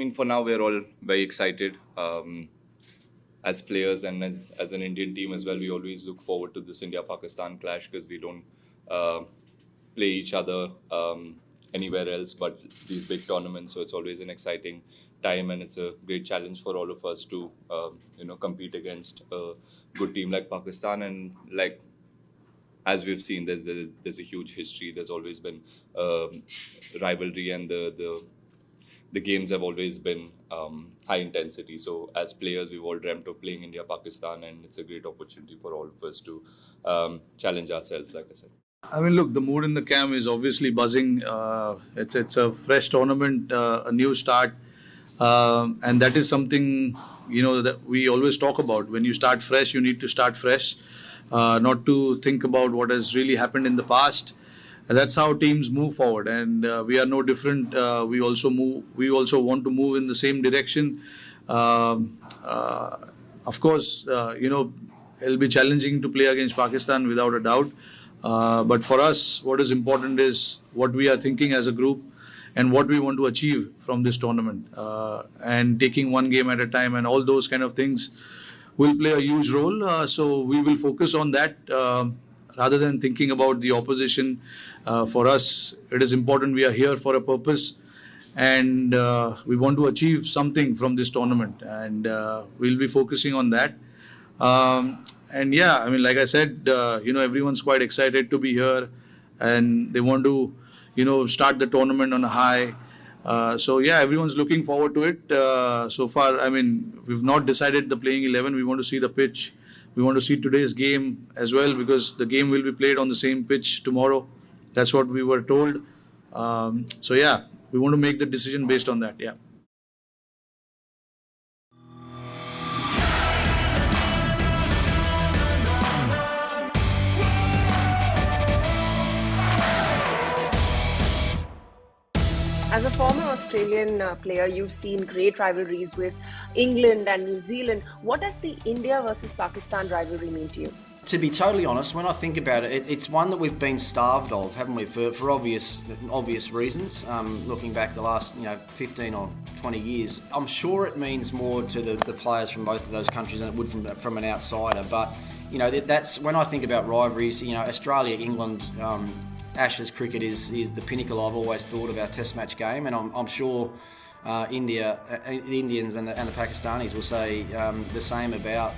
think for now we're all very excited. As players and as an Indian team as well, we always look forward to this India-Pakistan clash because we don't uh, play each other anywhere else but these big tournaments. So it's always an exciting time, and it's a great challenge for all of us to compete against a good team like Pakistan. And like as we've seen, there's a huge history. There's always been rivalry, and the games have always been high intensity. So as players, we've all dreamt of playing India Pakistan, and it's a great opportunity for all of us to challenge ourselves, like I said. I mean, look, the mood in the camp is obviously buzzing. It's a fresh tournament, a new start, and that is something that we always talk about. When you start fresh, you need to start fresh, not to think about what has really happened in the past. And that's how teams move forward, and we are no different. We also move. We also want to move in the same direction. Of course, it'll be challenging to play against Pakistan without a doubt. But for us, what is important is what we are thinking as a group and what we want to achieve from this tournament. And taking one game at a time and all those kind of things will play a huge role. So we will focus on that rather than thinking about the opposition. For us, it is important we are here for a purpose, and we want to achieve something from this tournament, and we'll be focusing on that. And yeah, I mean, like I said, everyone's quite excited to be here, and they want to, start the tournament on a high. So yeah, everyone's looking forward to it. So far, I mean, we've not decided the playing 11. We want to see the pitch. We want to see today's game as well, because the game will be played on the same pitch tomorrow. That's what we were told. So yeah, we want to make the decision based on that. Yeah. As a former Australian player, you've seen great rivalries with England and New Zealand. What does the India versus Pakistan rivalry mean to you? To be totally honest, when I think about it, it's one that we've been starved of, haven't we, for obvious reasons. Looking back the last 15 or 20 years, I'm sure it means more to the players from both of those countries than it would from an outsider. But that's when I think about rivalries. Australia, England. Ashes cricket is the pinnacle I've always thought of our Test match game, and I'm sure the Indians and the Pakistanis will say the same about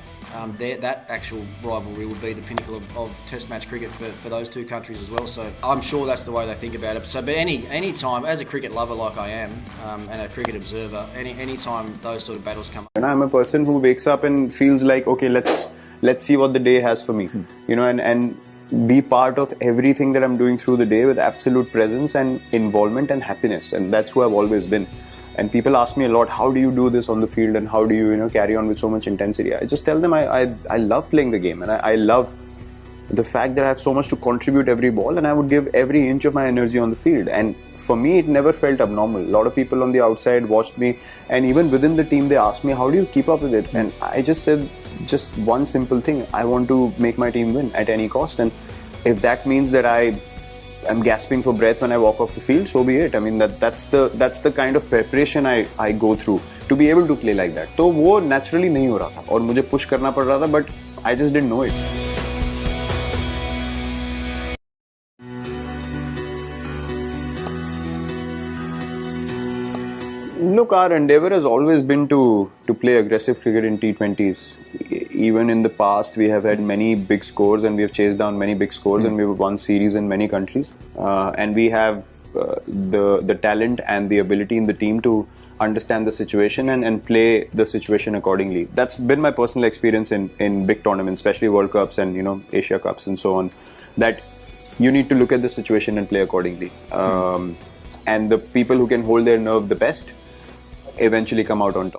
that actual rivalry would be the pinnacle of Test match cricket for those two countries as well. So I'm sure that's the way they think about it. So, but any time, as a cricket lover like I am, and a cricket observer, any time those sort of battles come up. And I'm a person who wakes up and feels like, okay, let's see what the day has for me, and be part of everything that I'm doing through the day with absolute presence and involvement and happiness. And that's who I've always been. And people ask me a lot, how do you do this on the field, and how do you, carry on with so much intensity? I just tell them I love playing the game, and I love the fact that I have so much to contribute every ball, and I would give every inch of my energy on the field. And for me, it never felt abnormal. A lot of people on the outside watched me, and even within the team, they asked me, how do you keep up with it? And I just said, just one simple thing: I want to make my team win at any cost, and if that means that I am gasping for breath when I walk off the field, so be it. I mean, that's the kind of preparation I go through to be able to play like that. तो वो naturally नहीं हो रहा था, और मुझे push करना पड़ रहा था, but I just didn't know it. Look, our endeavour has always been to play aggressive cricket in T20s. Even in the past, we have had many big scores, and we have chased down many big scores, and we've won series in many countries. And we have the talent and the ability in the team to understand the situation and play the situation accordingly. That's been my personal experience in big tournaments, especially World Cups and Asia Cups and so on. That you need to look at the situation and play accordingly. And the people who can hold their nerve the best eventually come out on top.